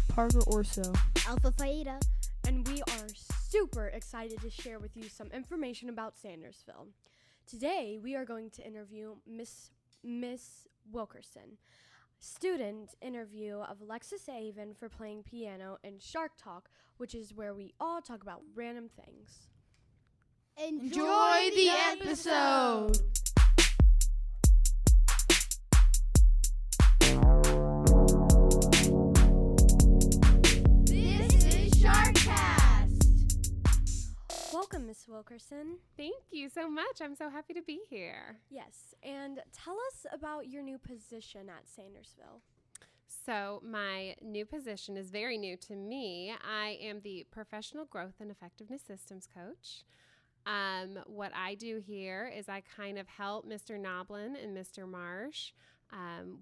Parker Orso. Alpha Phi And we are super excited to share with you some information about Sandersville. Today, we are going to interview Miss Wilkerson. Student interview of Alexis Avon for playing piano and Shark Talk, which is where we all talk about random things. Enjoy the episode. This is Sharkcast. Welcome, Miss Wilkerson. Thank you so much. I'm so happy to be here. Yes, and tell us about your new position at Sandersville. So my new position is very new to me. I am the Professional Growth and Effectiveness Systems Coach. What I do here is I kind of help Mr. Noblin and Mr. Marsh.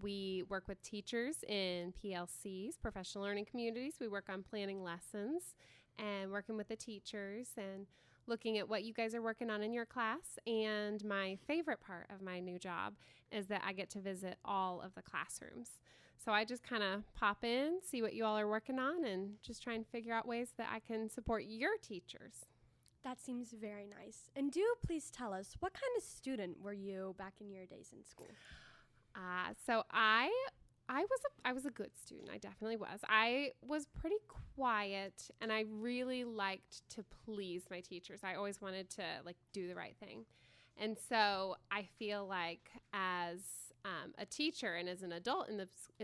We work with teachers in PLCs, professional learning communities. We work on planning lessons and working with the teachers and looking at what you guys are working on in your class. And my favorite part of my new job is that I get to visit all of the classrooms. So I just kind of pop in, see what you all are working on, and just try and figure out ways that I can support your teachers. That seems very nice. And do please tell us, what kind of student were you back in your days in school? So I was a good student. I definitely was. I was pretty quiet, and I really liked to please my teachers. I always wanted to do the right thing. And so I feel like as a teacher and as an adult in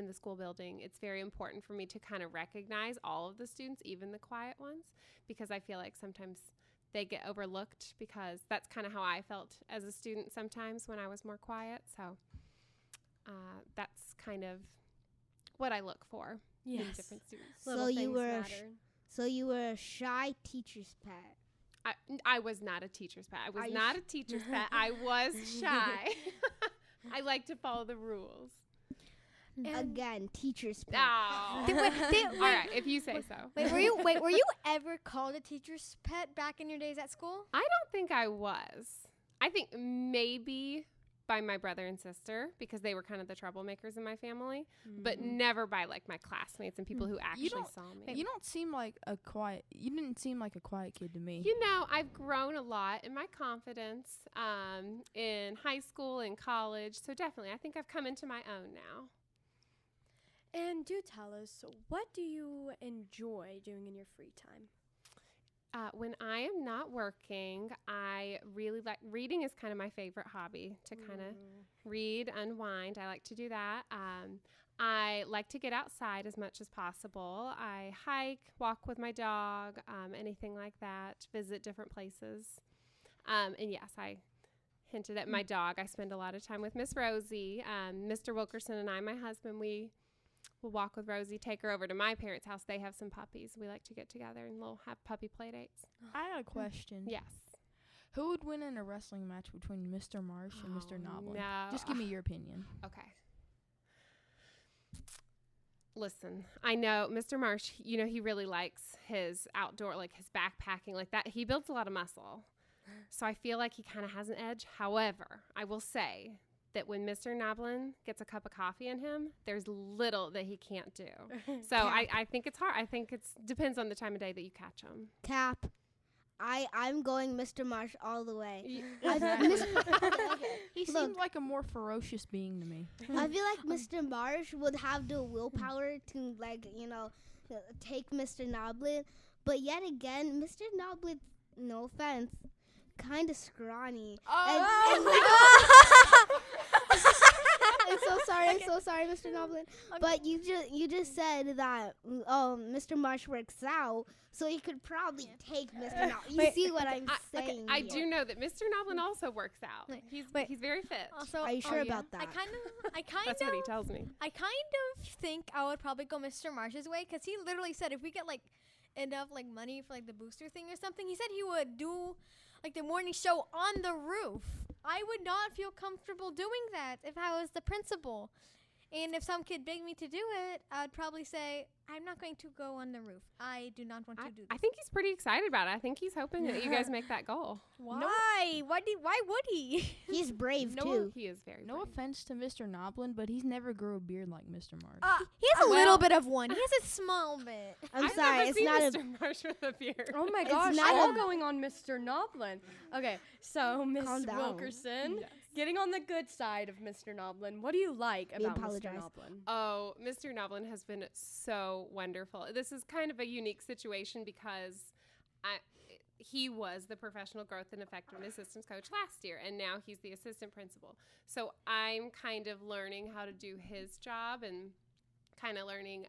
the school building, it's very important for me to kind of recognize all of the students, even the quiet ones, because I feel like sometimes they get overlooked, because that's kind of how I felt as a student sometimes when I was more quiet. So that's kind of what I look for in different students. So you were a shy teacher's pet. I was not a teacher's pet. I was not a teacher's pet. I was shy. I like to follow the rules. Again, teacher's pet. Oh. All right, if you say so. Were you ever called a teacher's pet back in your days at school? I don't think I was. I think maybe by my brother and sister, because they were kind of the troublemakers in my family, but never by my classmates and people who actually saw me. You didn't seem like a quiet kid to me. You know, I've grown a lot in my confidence in high school and college, so definitely I think I've come into my own now. And do tell us, what do you enjoy doing in your free time? When I am not working, I really like reading. Is kind of my favorite hobby, to kind of read, unwind. I like to do that. I like to get outside as much as possible. I hike, walk with my dog, anything like that, visit different places. And yes, I hinted at my dog. I spend a lot of time with Miss Rosie. Mr. Wilkerson and I, my husband, we'll walk with Rosie, take her over to my parents' house. They have some puppies. We like to get together and have puppy play dates. I had a question. Yes. Who would win in a wrestling match between Mr. Marsh and Mr. Noblin? No. Just give me your opinion. Okay. Listen, I know Mr. Marsh, he really likes his outdoor, his backpacking like that. He builds a lot of muscle. So I feel like he kind of has an edge. However, I will say that when Mr. Noblin gets a cup of coffee in him, there's little that he can't do. So I think it's hard. I think it depends on the time of day that you catch him. Cap. I'm going Mr. Marsh all the way. He seemed like a more ferocious being to me. I feel like Mr. Marsh would have the willpower to take Mr. Noblin, but yet again, Mr. Noblin, no offense, kind of scrawny. I'm so sorry, Mr. Noblin. But you just said that Mr. Marsh works out, so he could probably take Mr. Noblin. You see what I'm saying? I do know that Mr. Noblin also works out. He's very fit. Also, are you sure about that? That's what he tells me. I kind of think I would probably go Mr. Marsh's way, because he literally said if we get enough money for the booster thing or something, he said he would do the morning show on the roof. I would not feel comfortable doing that if I was the principal. And if some kid begged me to do it, I'd probably say, I'm not going to go on the roof. I do not want to do this. I think he's pretty excited about it. I think he's hoping that you guys make that goal. Why? Why would he? He's brave No, too. He is very No brave. offense to Mr. Noblin, but he's never grew a beard like Mr. Marsh. He has a Well- little bit of one. He has a small bit. I'm I've sorry, never it's seen not a. Mr. Marsh with a beard. Oh my It's gosh, not all a- going on Mr. Noblin. Okay, so Miss Calm down. Wilkerson, Yes. getting on the good side of Mr. Noblin, what do you like We about apologize. Mr. Noblin? Oh, Mr. Noblin has been so wonderful. This is kind of a unique situation because he was the professional growth and effectiveness systems coach last year, and now he's the assistant principal. So I'm kind of learning how to do his job and kind of learning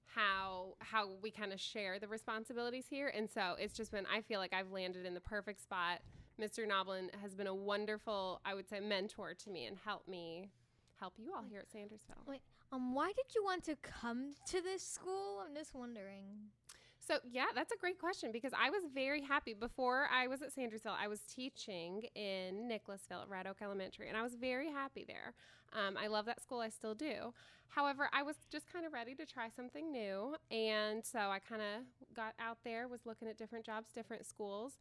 how we kind of share the responsibilities here. And so it's just been, I feel like I've landed in the perfect spot. Mr. Noblin has been a wonderful, I would say, mentor to me and help you all here at Sandersville. Wait, why did you want to come to this school? I'm just wondering. So, yeah, that's a great question because I was very happy. Before I was at Sandersville, I was teaching in Nicholasville at Red Oak Elementary, and I was very happy there. I love that school. I still do. However, I was just kind of ready to try something new, and so I kind of got out there, was looking at different jobs, different schools,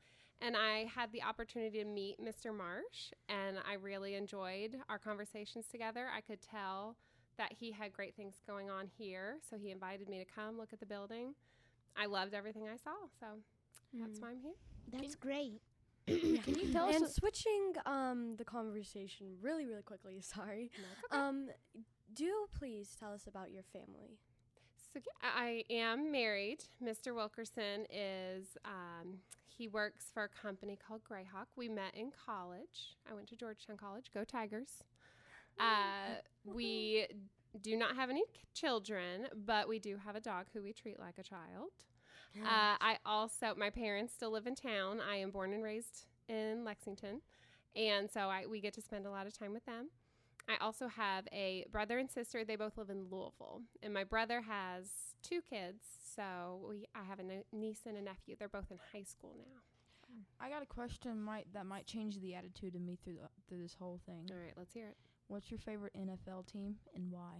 and I had the opportunity to meet Mr. Marsh, and I really enjoyed our conversations together. I could tell that he had great things going on here, so he invited me to come look at the building. I loved everything I saw, so that's why I'm here. That's great. Can you tell And us? switching the conversation really, really quickly, sorry. Do please tell us about your family. So yeah, I am married. Mr. Wilkerson is, he works for a company called Greyhawk. We met in college. I went to Georgetown College. Go Tigers. We do not have any children, but we do have a dog who we treat like a child. My parents still live in town. I am born and raised in Lexington, and so we get to spend a lot of time with them. I also have a brother and sister. They both live in Louisville, and my brother has 2 kids, so I have a niece and a nephew. They're both in high school now. I got a question that might change the attitude of me through this whole thing. All right, let's hear it. What's your favorite NFL team and why?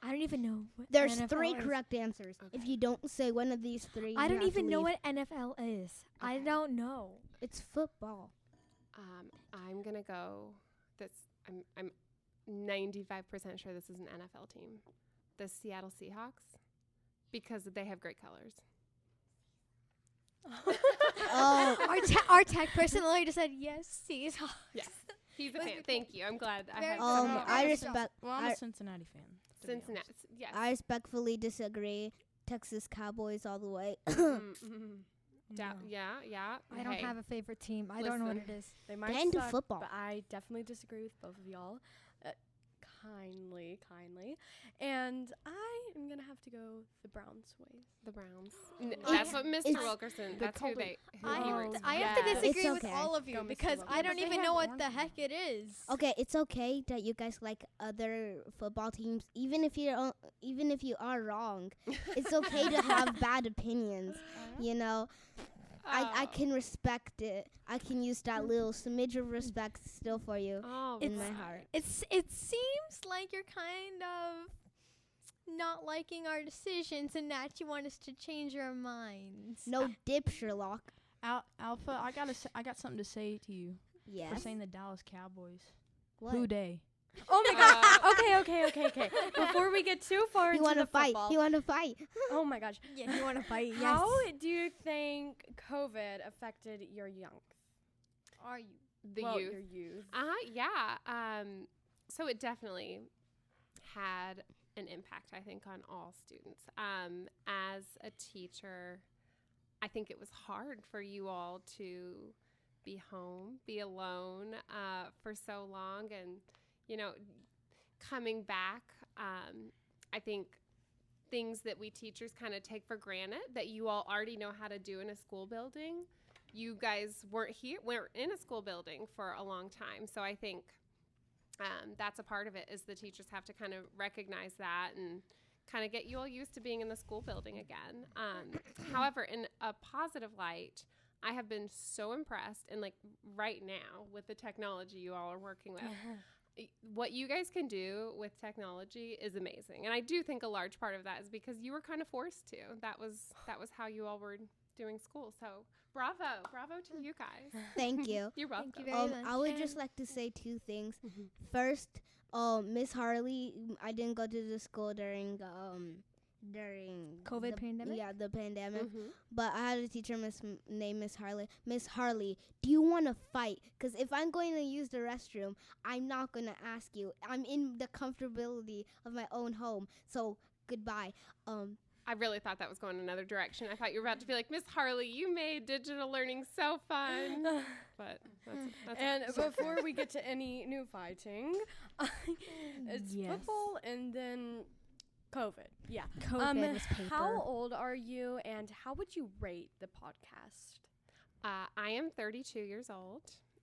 I don't even know what There's NFL 3 is. correct answers. Okay. If you don't say one of these 3, I you don't have even to know leave. what NFL is. I Okay. don't know. It's football. I'm gonna go. I'm 95% sure this is an NFL team, the Seattle Seahawks, because they have great colors. Oh, Our tech person literally just said yes. Seahawks. Yes, he's a Let's fan. be Thank you. I'm glad I Very had. good. somebody else. I I respect. Well, I'm I- a Cincinnati fan. to be honest. Cincinnati. Yes. I respectfully disagree. Texas Cowboys all the way. No. Yeah. I don't Hey, have a favorite team. I don't know what it Listen. is. They might Get into suck, football. but I definitely disagree with both of y'all. Kindly. And I am going to have to go the Browns way. the Browns. I That's ha- what Mr. it's- Wilkerson. the That's who color- who I he have works to, for. I have to Yeah. disagree It's with okay. all of you Go, Mr. because I Wilkerson. don't They even have know what orange the on heck it is. Okay, it's okay that you guys like other football teams, even if you are wrong. It's okay to have bad opinions. You know, I Oh. can respect it. I can use that little smidge of respect still for you Oh, in my right. heart. It seems like you're kind of not liking our decisions and that you want us to change our minds. No dip, Sherlock. Alpha, I got something to say to you for Yes. saying the Dallas Cowboys. What? Who day? Oh my gosh. Okay. Before we get too far He into want the to fight. football. He want to fight. Oh my gosh. Yeah, you want to fight? Yes. How do you think COVID affected your young? are you? The well, youth. your youth. Yeah. So it definitely had an impact, I think, on all students. As a teacher, I think it was hard for you all to be home, be alone for so long, and coming back. I think things that we teachers kind of take for granted that you all already know how to do in a school building. You guys weren't in a school building for a long time. So I think that's a part of it, is the teachers have to kind of recognize that and kind of get you all used to being in the school building again. However, in a positive light, I have been so impressed, and like right now with the technology you all are working with, what you guys can do with technology is amazing. And I do think a large part of that is because you were kind of forced to. That was how you all were doing school. So bravo to you guys. Thank you. You're welcome. Thank you very much. I would just like to say two things. Mhm. First, Miss Harley, I didn't go to the school during COVID pandemic? Yeah, the pandemic. Mhm. But I had a teacher named Miss Harley. Miss Harley, do you want to fight? Because if I'm going to use the restroom, I'm not going to ask you. I'm in the comfortability of my own home. So goodbye. I really thought that was going another direction. I thought you were about to be like, Miss Harley, you made digital learning so fun. But that's And before we get to any new fighting, it's Yes. football and then COVID. Yeah. COVID was paper. How old are you, and how would you rate the podcast? I am 32 years old,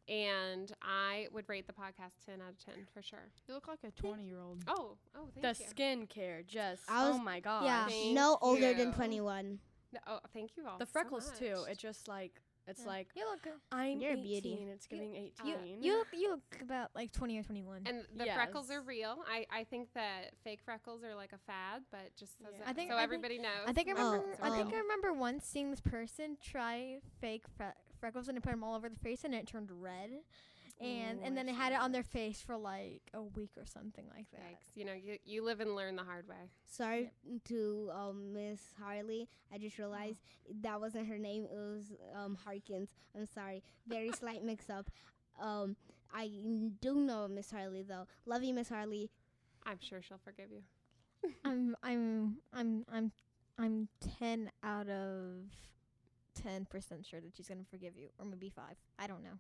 and I would rate the podcast 10 out of 10 for sure. You look like a 20-year-old. Oh, The thank you. skincare, just I was- oh my gosh. Yeah. Thank No older than you. 21. No, oh, thank you all. The so freckles too. much. It's just like it's Yeah. like You look good. I'm You're a 18. beauty. It's giving 18. You look about like 20 or 21. And the freckles are Yes. real. I think that fake freckles are like a fad, but just so, Yeah. I think- so I think- everybody knows. I think I Oh, remember. I think oh. I remember once seeing this person try fake freckles and they put them all over the face and it turned red, and Ooh, then I've they seen had it on that. their face for like a week or something like that. Yikes. You know, you live and learn the hard way. Sorry to Miss Harley. I just realized that wasn't her name. It was Harkins. I'm sorry. Very slight mix-up. I do know Miss Harley though. Love you, Miss Harley. I'm sure she'll forgive you. I'm 10 out of 10% sure that she's gonna forgive you, or maybe 5. I don't know.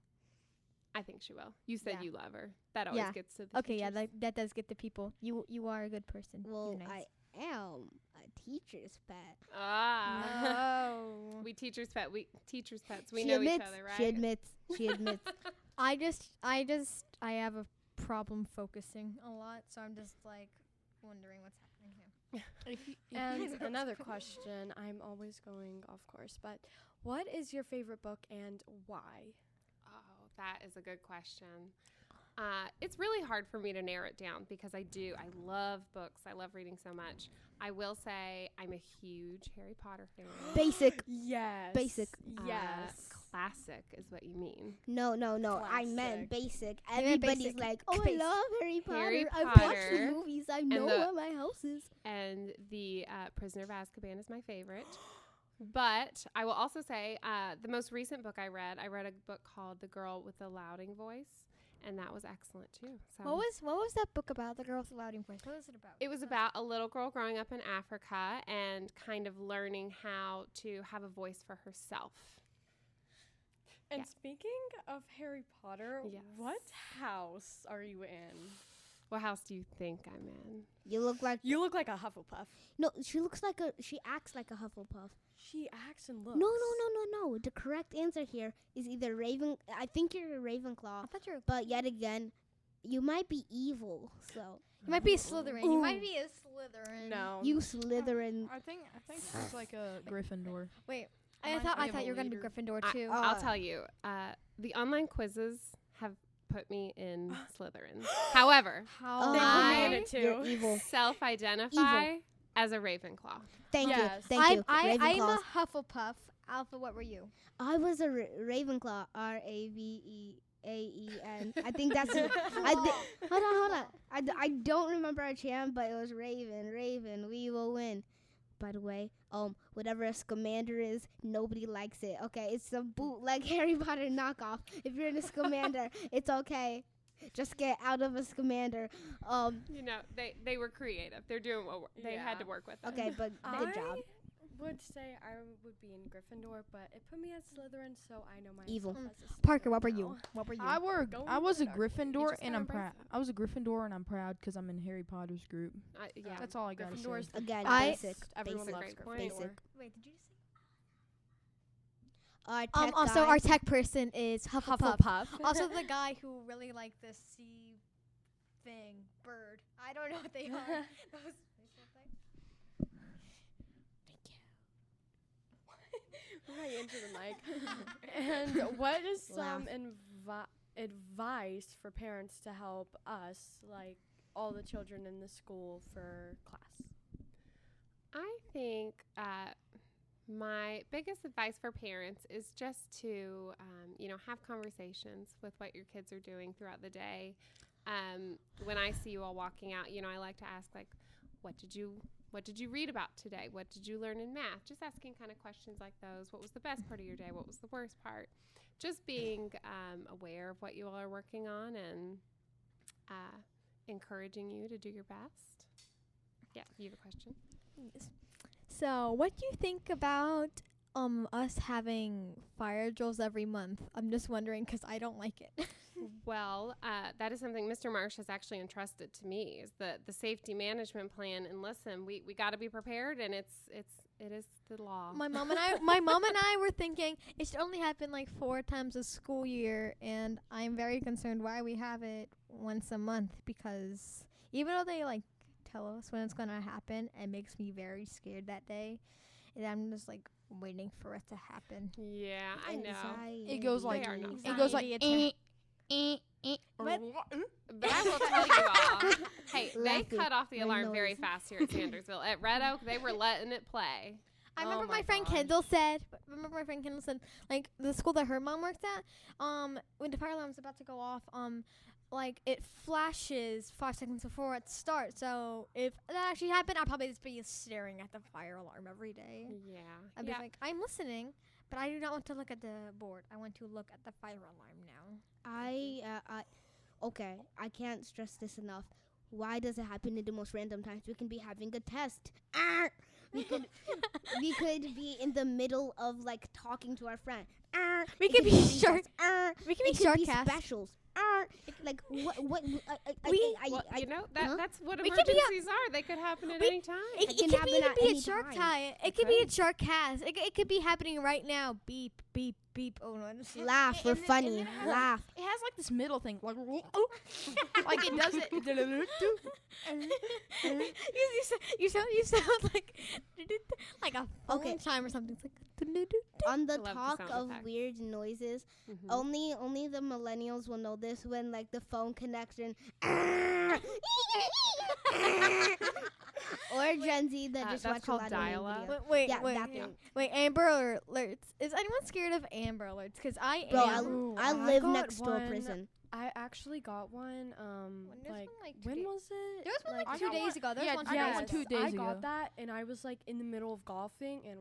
I think she will. You said Yeah. you love her. That always Yeah. gets to the Okay, yeah, teachers. that does get the people. You are a good person. Well, You're nice. I am a teacher's pet. Ah. Oh. We teachers pets. We She know admits, each other, right? She admits. She admits. I have a problem focusing a lot, so I'm just like wondering what's happening here. And another question, I'm always going off course, but what is your favorite book and why? Oh, that is a good question. It's really hard for me to narrow it down because I love books. I love reading so much. I will say I'm a huge Harry Potter fan. Basic. Yes. Basic. Yes. Classic is what you mean. No. I meant Classic. basic. meant Everybody's basic. like, oh, I Basic. love Harry Potter. Harry I've watched the Potter movies. I know the- where my house is. And the Prisoner of Azkaban is my favorite. But I will also say the most recent book I read a book called The Girl with the Louding Voice, and that was excellent too. So What was that book about? The Girl with the Louding Voice. What was it about? it was about a little girl growing up in Africa and kind of learning how to have a voice for herself. And Yeah. speaking of Harry Potter, Yes. what house are you in? What house do you think I'm in? You look like You look like a Hufflepuff. no. She acts like a Hufflepuff. She acts and looks. No. The correct answer here is either Raven. I think you're a Ravenclaw, I thought you were. but yet again, you might be evil. So You might be a Slytherin. You might Ooh. be a Slytherin. No. you Slytherin. I think it's like a Gryffindor. Wait. I I might thought be I a thought you were gonna be leader. Gryffindor I- too. I'll tell you, the online quizzes have put me in Slytherin. However, Oh, They put me I in it too. You're evil. self-identify as a Ravenclaw. Thank Yes. you. Thank you. I'm Ravenclaws. a Hufflepuff. Alpha, what were you? I was a Ravenclaw. Raveaen. I think that's. Hold on. I don't remember our chant, but it was Raven. We will win. By the way, whatever a Scamander is, nobody likes it. Okay, it's a bootleg Harry Potter knockoff. If you're in a Scamander, it's okay. Just get out of a Scamander. You know, they were creative. They're doing what they had to work with. it. Okay, but good job. I would say I would be in Gryffindor, but it put me as Slytherin, so I know my Evil. Parker, what were you? What were you? I was a dark. Gryffindor, just and got I'm a proud. I was a Gryffindor, and I'm proud because I'm in Harry Potter's group. Yeah. That's all I gotta say. Gryffindor's Again, I- basic. Everyone Basic. loves Great Gryffindor. point. Basic. Wait, did you say? Our tech Also, guy. our tech person is Hufflepuff. Hufflepuff. Also, the guy who really liked the sea thing, bird. I don't know what they are. Those visual things. Right into the mic. And what is some advice for parents to help us, like all the children in the school, for class? I think my biggest advice for parents is just to, have conversations with what your kids are doing throughout the day. When I see you all walking out, I like to ask, like, what did you read about today? What did you learn in math? Just asking kind of questions like those. What was the best part of your day? What was the worst part? Just being aware of what you all are working on and encouraging you to do your best. Yeah, you have a question? So, what do you think about us having fire drills every month? I'm just wondering because I don't like it. Well, that is something Mr. Marsh has actually entrusted to me, is the safety management plan. And listen, we got to be prepared, and it is the law. My mom and I were thinking it should only happen like 4 times a school year, and I'm very concerned why we have it once a month, because even though they like tell us when it's gonna happen, it makes me very scared that day, and I'm just like waiting for it to happen. Yeah, I know. It goes like They are not it goes like But I will tell you all, hey, they Laughing. cut off the My alarm nose. very fast here at Sandersville. At Red Oak, they were letting it play. I Oh remember my my friend gosh. Kendall said, like the school that her mom works at, when the fire alarm's about to go off, like it flashes 5 seconds before it starts. So if that actually happened, I'd probably just be staring at the fire alarm every day. Yeah. I'd be like, I'm listening, but I do not want to look at the board. I want to look at the fire alarm now. Okay, I can't stress this enough. Why does it happen in the most random times? We can be having a test. We could be in the middle of like talking to our friend. We It could be recess. shark. We could be It could be Sharkcast. specials. Like what? Well, that's what we could be emergencies are. They could happen at any time. It can could happen at be any a Shark time. Tie. It could be a Sharkcast. It could be happening right now. Beep, beep, beep. Oh no! Laugh. We're funny. Laugh. it has like this middle thing, like like it does it. You sound like a phone Okay. chime or something. It's like On the I love the talk sound of effects. weird noises, Mhm. only the millennials will know this when like the phone connection or Gen Z that just that's watch a called lot of anime dial-up. videos. wait, Yeah, wait, that yeah. thing. Wait, Amber Alerts. Is anyone scared of Amber Alerts? Because I Bro, am. I I live got next door one. prison. I actually got one. there's Like, one, like, 2 when days- was it? There was one Like, like I 2 got days one- ago. There yeah, was one I got two one days 2 ago. days I ago. got that, and I was like in the middle of golfing, and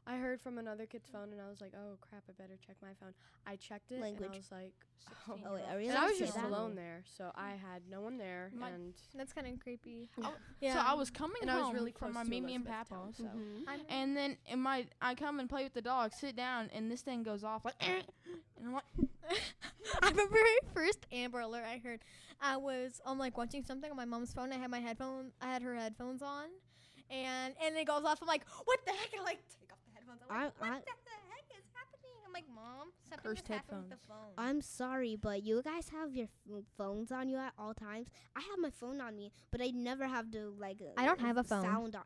I heard from another kid's phone, and I was like, "Oh crap! I better check my phone." I checked it, and Language. I was like, Oh wait, are we and allowed I to was say just that? alone there, so I had no one there, My- and That's kind of creepy. So I was coming And I was home really from close my to Mimi and Elizabethtown, Papa's. so- Mhm. And then I come and play with the dog, sit down, and this thing goes off like, and I'm like, I remember my first Amber Alert I heard. I was like watching something on my mom's phone. I had her headphones on, and it goes off. I'm like, what the heck? And I like take off the headphones. I'm like, I- what the heck is happening? I'm like, Mom, something Cursed just happened with the headphones. phone. I'm sorry, but you guys have your phones on you at all times. I have my phone on me, but I never have the like. I don't have a phone. Sound on.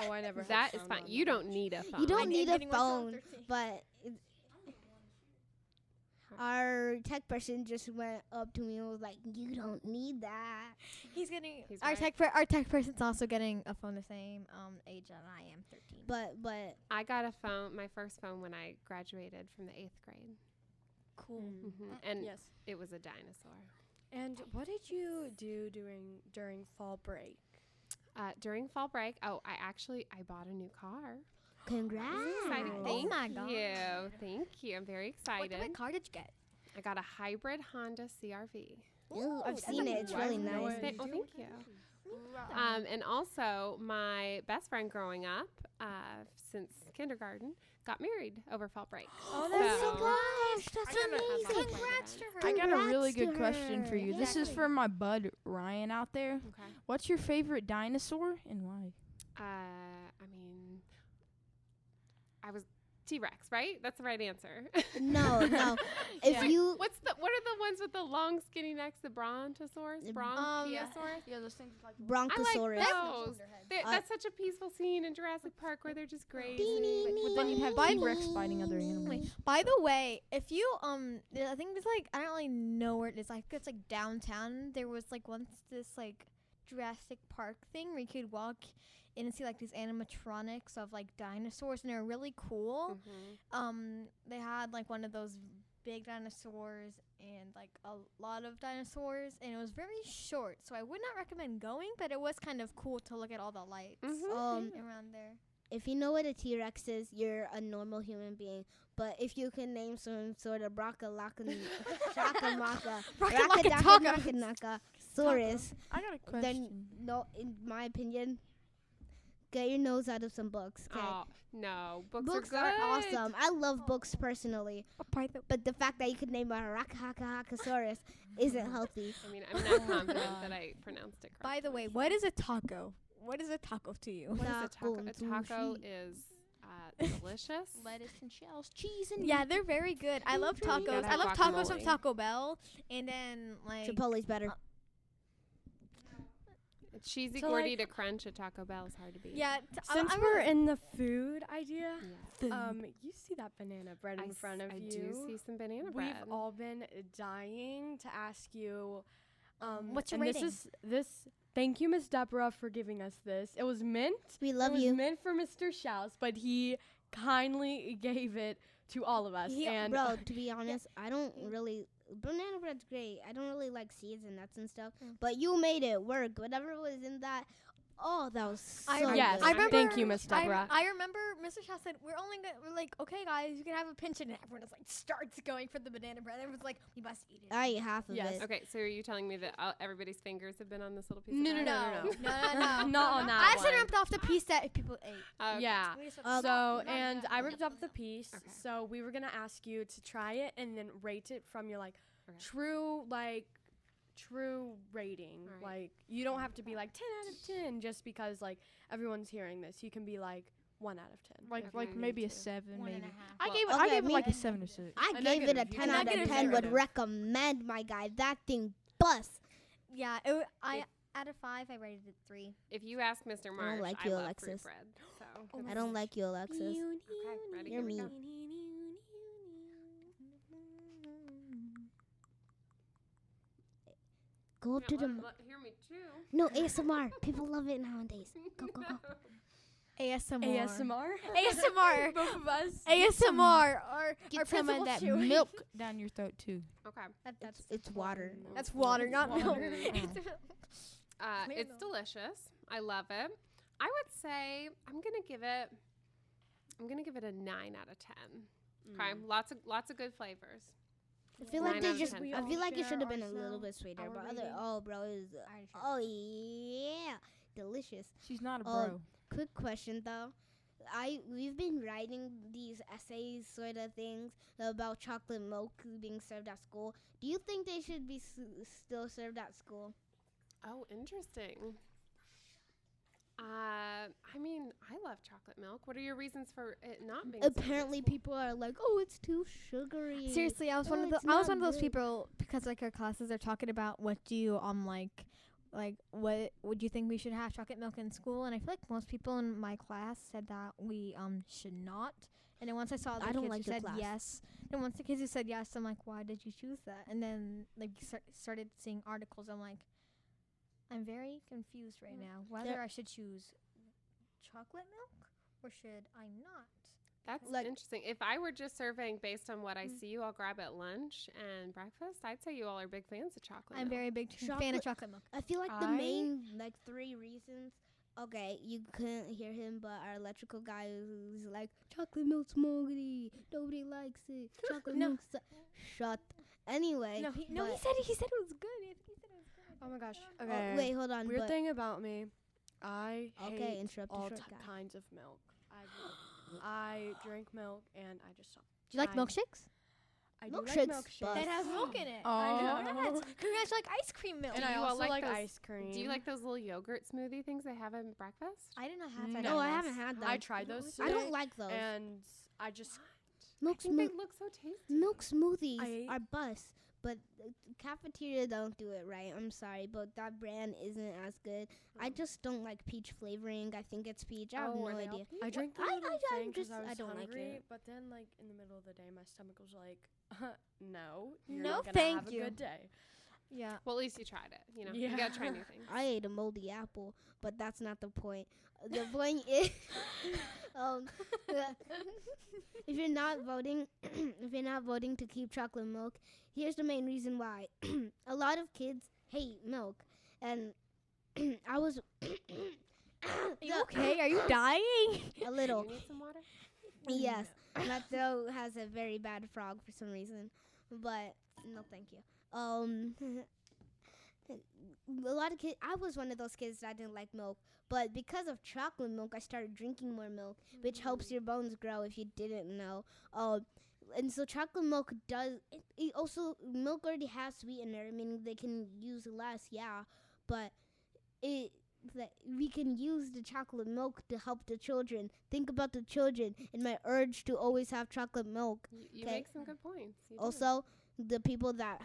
oh, I never. had That is sound fine. on You that don't much. need a phone. You don't I'm need a getting one till I'm phone, 13. but our tech person just went up to me and was like, "You don't need that." He's getting He's our right. our tech person's also getting a phone the same age that I am, 13. But I got a phone, my first phone, when I graduated from the 8th grade. Cool. Mm-hmm. And Yes. it was a dinosaur. And what did you do during fall break? During fall break, I bought a new car. congrats. Exciting. Oh Thank my you. gosh. Thank you. I'm very What excited. car did you get? I got a hybrid Honda CRV. Ooh, I've that's seen a it. It's new really one. No nice. way. Well, thank you. wow. And also, my best friend growing up, since kindergarten, got married over fall break. Oh, that's so so gosh, that's I gotta have amazing. lots of Congrats to her. I got a really Congrats to good question for her. you. This is Exactly. for my bud Ryan out there. Okay. What's your favorite dinosaur and why? I mean, I was T-Rex, right? That's the right answer. No. If you What are the ones with the long skinny necks? The Brontosaurus? Bronchiosaurus? Yeah, those things like Bronchosaurus. I like those. That's such a peaceful scene in Jurassic Park where they're just grazing. But then you'd have T-Rex fighting other animals. By the way, if you I think it's like, I don't really know where it is. Like it's like downtown. There was like once this like Jurassic Park thing where you could walk in and see like these animatronics of like dinosaurs, and they were really cool. They had like one of those big dinosaurs and like a lot of dinosaurs, and it was very short, so I would not recommend going, but it was kind of cool to look at all the lights around there. If you know what a T-Rex is, you're a normal human being. But if you can name some sort of Saurus, I got a question. then no, in my opinion, get your nose out of some books. Okay? Oh, no. Books Books are are good. awesome. I love books personally, but the fact that you could name a Saurus isn't healthy. I mean, I'm not confident that I pronounced it correctly. By the way, what is a taco? What is a taco to you? What is a taco? Taco A taco sushi. is delicious. Lettuce and shells, cheese and Yeah, they're very good. I love tacos. Gotta I have love tacos from guacamole. Taco Bell, and then like Chipotle's better. A cheesy So, gordita crunch at Taco Bell is hard to beat. yeah. Since we're in the food idea, Yeah. you see that banana bread in front of I you. do see some banana bread. We've all been dying to ask you. What's your and rating? This. Thank you, Miss Deborah, for giving us this. It was meant. We love it was you. meant for Mr. Schaus, but he kindly gave it to all of us. And Bro, to be honest, I don't really. Banana bread's great. I don't really like seeds and nuts and stuff. But you made it work. Whatever was in that. Oh, that was so yes, good. I remember. thank you, Miss Deborah. I remember Mr. Shaw said we're like, okay, guys, you can have a pinch, and everyone was like starts going for the banana bread. Everyone's like, we must eat it. I ate half of Yes. it. Okay, so are you telling me that everybody's fingers have been on this little piece No, of no, bread? no. no. Not on that I just one. ripped off the piece that people ate. Okay. Yeah. We just ripped Uh, So, and I ripped up the piece. Okay. So we were gonna ask you to try it and then rate it from your like Okay. true rating. All right. Like you don't have to be like 10 out of 10 just because like everyone's hearing this. You can be like 1 out of 10. like Okay. maybe a Me too. 7, One and maybe. a half. I Well, gave it. okay, I gave it me- like a 7 or 6. I A gave it a negative. 10 A out of negative 10. Would negative. recommend, my guy. That thing bust. Yeah, out of 5, I rated it 3. If you ask Mr. Marsh, like I you, love Alexis. fruit bread. So I don't like you, Alexis. Okay, ready? You're Here we mean. go. Go up to Yeah, them. hear me too. No, ASMR. People love it nowadays. Go, go, go. ASMR. ASMR. ASMR. Both of us. ASMR. Our Get some of principal that chewing. milk down your throat too. Okay. It's water. That's water, not milk. water. Clear It's milk. delicious. I love it. I would say I'm gonna give it a 9 out of 10. Okay, lots of good flavors. I feel like 9 they out of just. 10. I feel like it share should have been a little ourselves, bit sweeter, our but other. rating. Oh, bro, it was. Oh yeah, delicious. She's not a Oh, bro. Quick question though. We've been writing these essays sort of things about chocolate milk being served at school. Do you think they should be still served at school? Oh, interesting. I mean, I love chocolate milk. What are your reasons for it not being served at Apparently, school? people are like, "Oh, it's too sugary." Seriously, I was Oh, one of it's I was not one of those good. people because like our classes are talking about what do you like what would you think we should have chocolate milk in school, and I feel like most people in my class said that we should not. And then once I saw the I don't kids like who your said class. yes, then once the kids who said yes, I'm like, why did you choose that? And then like started seeing articles. I'm like, I'm very confused right now whether There- I should choose chocolate milk or should I not. That's Like- interesting. If I were just surveying based on what I see you all grab at lunch and breakfast, I'd say you all are big fans of chocolate I'm milk. very big fan Chocolate- of chocolate milk. I feel like the I- main 3 reasons. Okay, you couldn't hear him, but our electrical guy who's like, chocolate milk's moggity. Nobody likes it. Chocolate No. milk's. Shut. Anyway. No, he but- said it was good. He said it was good. Oh my gosh. Oh, Okay. wait, hold on. Weird but thing about me, I Okay, hate interrupt the all short guy. kinds of milk. I drink milk and I just stop. Do you like I- milkshakes? I do like Milkshakes milkshakes. That has milk in it. Oh. I know. Congrats, like ice cream milk. And Do I you all also like like those- ice cream. Do you like those little yogurt smoothie things they have at breakfast? I did not have that. No, I at haven't once. had them. I tried those I today, don't like those. and I just Milk, I think they smo- look so tasty. milk smoothies I- are bust, but the cafeteria don't do it right. I'm sorry, but that brand isn't as good. I just don't like peach flavoring. I think it's peach. I have no are they idea. healthy? I drank the I- little I thing because just- I was I don't like hungry, it. but then like in the middle of the day, my stomach was like, no, you're No, not gonna thank have a you. good day. Yeah. Well, at least you tried it. You know, Yeah. you gotta try new things. I ate a moldy apple, but that's not the point. The point is, um, if you're not voting, if you're not voting to keep chocolate milk, here's the main reason why. A lot of kids hate milk, and I was Are you okay? Are you dying? a little. You need some water? Yes, my throat has a very bad frog for some reason, but no, thank you. A lot of kids. I was one of those kids that didn't like milk, but because of chocolate milk, I started drinking more milk, which helps your bones grow. If you didn't know, and so chocolate milk does. It also, milk already has sweetener, meaning they can use less. Yeah, but that we can use the chocolate milk to help the children. Think about the children and my urge to always have chocolate milk. You 'Kay. make some good points. You do. Also, the people that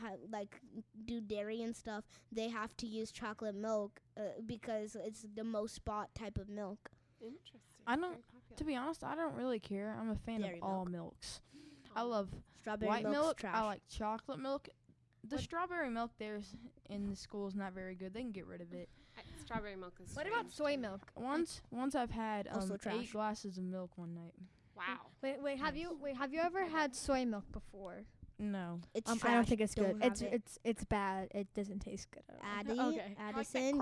do dairy and stuff, they have to use chocolate milk because it's the most bought type of milk. Interesting. I don't- Very popular. To be honest, I don't really care. I'm a fan Dairy of all milks. I Oh. love Strawberry white milk's milk. trash. I like chocolate milk. The strawberry milk there's in the school is not very good. They can get rid of it. Strawberry milk is. What about strange soy to me. milk? Once I've had Also 8 trash. glasses of milk one night. Wow. Wait, have you ever had soy milk before? No. It's I don't trash. think it's good. Don't have it. It's bad. It doesn't taste good at all. Okay. Addison,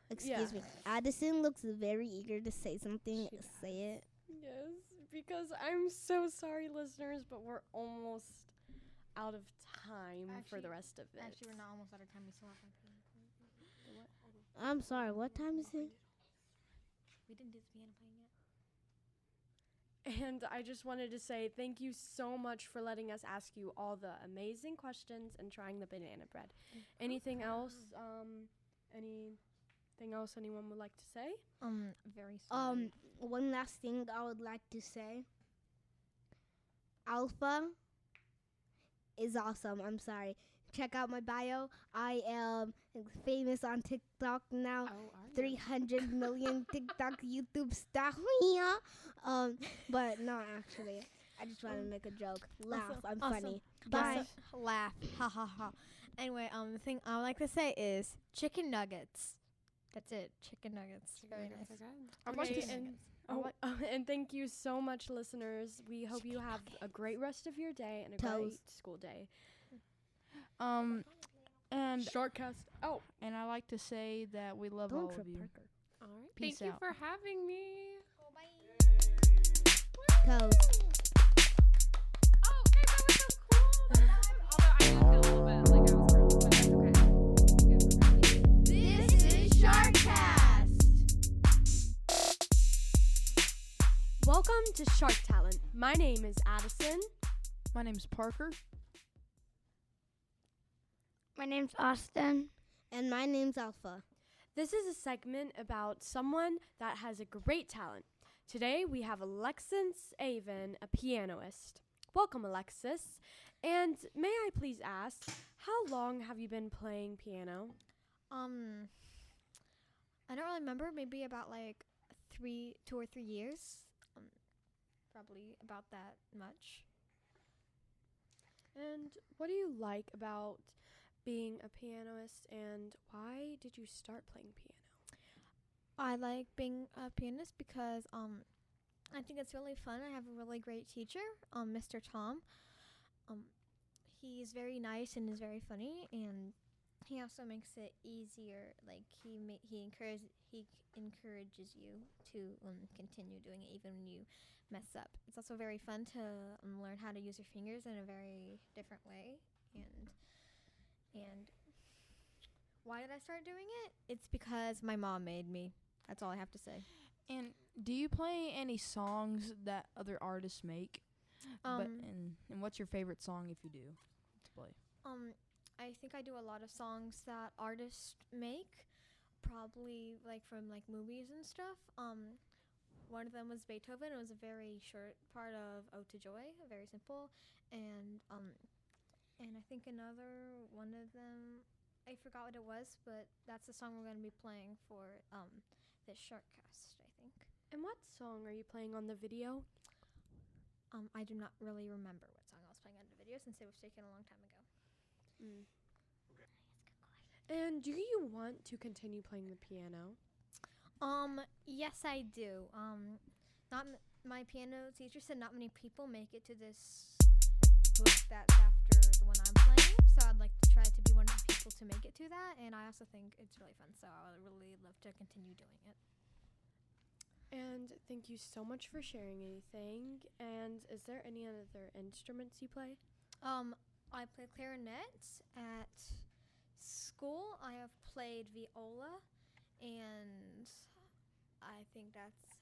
excuse Yeah. me. Addison looks very eager to say something. She does. Say it. Yes, because I'm so sorry, listeners, but we're almost out of time for the Actually- rest of it. Actually, we're not almost out of time. We still have I'm sorry. What time is it? We didn't do the piano playing yet. And I just wanted to say thank you so much for letting us ask you all the amazing questions and trying the banana bread. Anything else? Anything else anyone would like to say? Very sorry. One last thing I would like to say. Alpha is awesome. I'm sorry. Check out my bio. I am famous on TikTok now. Oh, are you? 300 million TikTok YouTube star. But no, actually, I just want to make a joke. Laugh. I'm funny. Bye. Laugh. Ha ha ha. Anyway, the thing I would like to say is chicken nuggets. That's it. Chicken nuggets. Very Nuggets nice. are good. I like Okay, to and I like- and thank you so much, listeners. We hope you have a great rest of your day and a great Toast. school day. And Sharkcast out. and I like to say that we love all Don't trip of you. Parker. All right. Peace Thank you out. for having me. Toast. Oh, guys, that was so cool. Although I did feel a little bit like I was girls, but that's okay. Good for me. This is Sharkcast. Welcome to Shark Talent. My name is Addison. My name's Parker. My name's Austin. And my name's Alpha. This is a segment about someone that has a great talent. Today we have Alexis Avon, a pianist. Welcome, Alexis. And may I please ask, how long have you been playing piano? I don't really remember. Maybe about like 2 or 3 years. Probably about that much. And what do you like about being a pianist, and why did you start playing piano? I like being a pianist because I think it's really fun. I have a really great teacher, Mr. Tom. He's very nice and is very funny, and he also makes it easier. Like he encourages you to continue doing it even when you mess up. It's also very fun to learn how to use your fingers in a very different way, and why did I start doing it? It's because my mom made me. That's all I have to say. And do you play any songs that other artists make? And what's your favorite song if you do to play? I think I do a lot of songs that artists make, probably like from like movies and stuff. One of them was Beethoven. It was a very short part of Ode to Joy, very simple, and I think another one of them, I forgot what it was, but that's the song we're going to be playing for this Sharkcast, I think. And what song are you playing on the video? I do not really remember what song I was playing on the video since it was taken a long time ago. And do you want to continue playing the piano? Yes, I do. My piano teacher said not many people make it to this book that's after the one I'm playing, so I'd like to try to be one of the people to make it to that, and I also think it's really fun, so I would really love to continue doing it. And thank you so much for sharing anything. And is there any other instruments you play? I play clarinet at school. I have played viola, and I think that's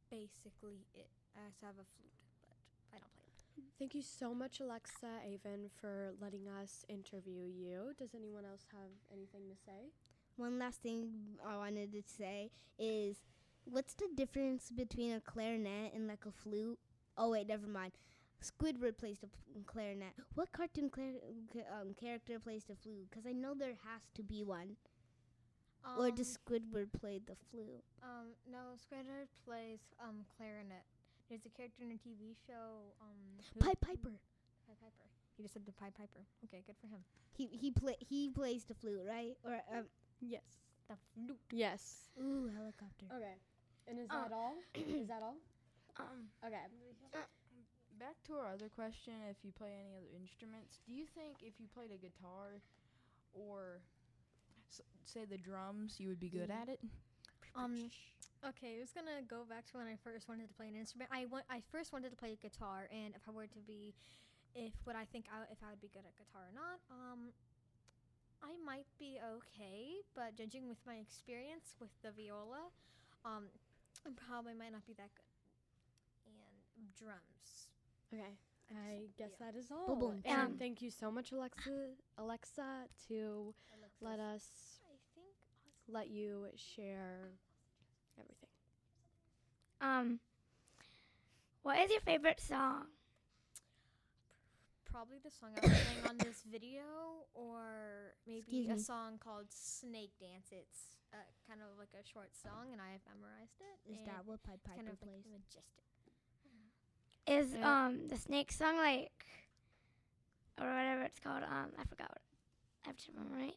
basically it. I also have a flute, but I don't play it. Thank you so much, Alexa Avon, for letting us interview you. Does anyone else have anything to say? One last thing I wanted to say is, what's the difference between a clarinet and like a flute? Oh wait, never mind. Squidward plays the clarinet. What cartoon character plays the flute? Because I know there has to be one. Or does Squidward play the flute? No, Squidward plays clarinet. There's a character in a TV show. Pied Piper. Pied Piper. He just said the Pied Piper. Okay, good for him. He plays the flute, right? Or Yes. The flute. Yes. ooh, helicopter. Okay. And is that all? Is that all? Okay. Back to our other question, if you play any other instruments, do you think if you played a guitar or say the drums, you would be good at it? Okay, I was gonna go back to when I first wanted to play an instrument. I first wanted to play a guitar, and if I were to be, if I would be good at guitar or not, I might be okay, but judging with my experience with the viola, I probably might not be that good. And drums. Okay. I guess that is all. Boom, boom. And thank you so much, Alexa, to let us let you share everything. What is your favorite song? Probably the song I was playing on this video, or maybe Excuse a me. song called Snake Dance. It's kind of like a short song, and I have memorized it. Is and that what Pied it's kind Piper of like plays? majestic. Is the Snake song like, or whatever it's called? I forgot what I have to remember. Right?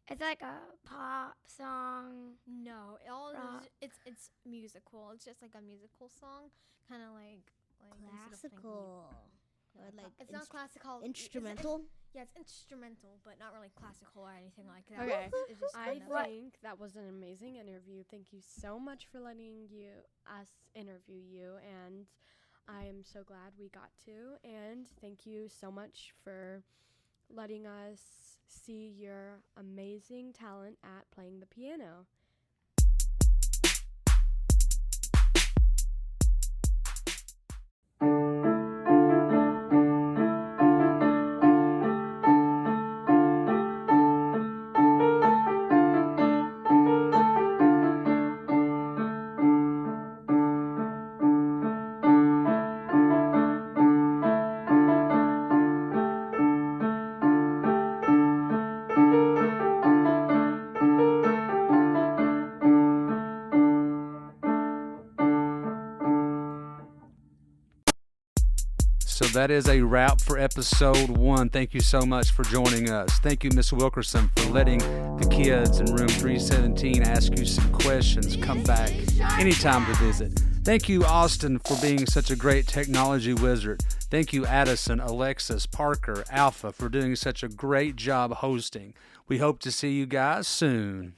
It's like a pop song. No, Rock. it's musical. It's just like a musical song, kind of like instead of playing Classical. No, Or like it's not classical. instrumental. Yeah, it's instrumental, but not really classical or anything like that. Okay. It's just I kind of think that was an amazing interview. Thank you so much for letting us interview you, and I am so glad we got to. And thank you so much for letting us see your amazing talent at playing the piano. So that is a wrap for episode 1. Thank you so much for joining us. Thank you, Miss Wilkerson, for letting the kids in room 317 ask you some questions. Come back anytime to visit. Thank you, Austin, for being such a great technology wizard. Thank you, Addison, Alexis, Parker, Alpha, for doing such a great job hosting. We hope to see you guys soon.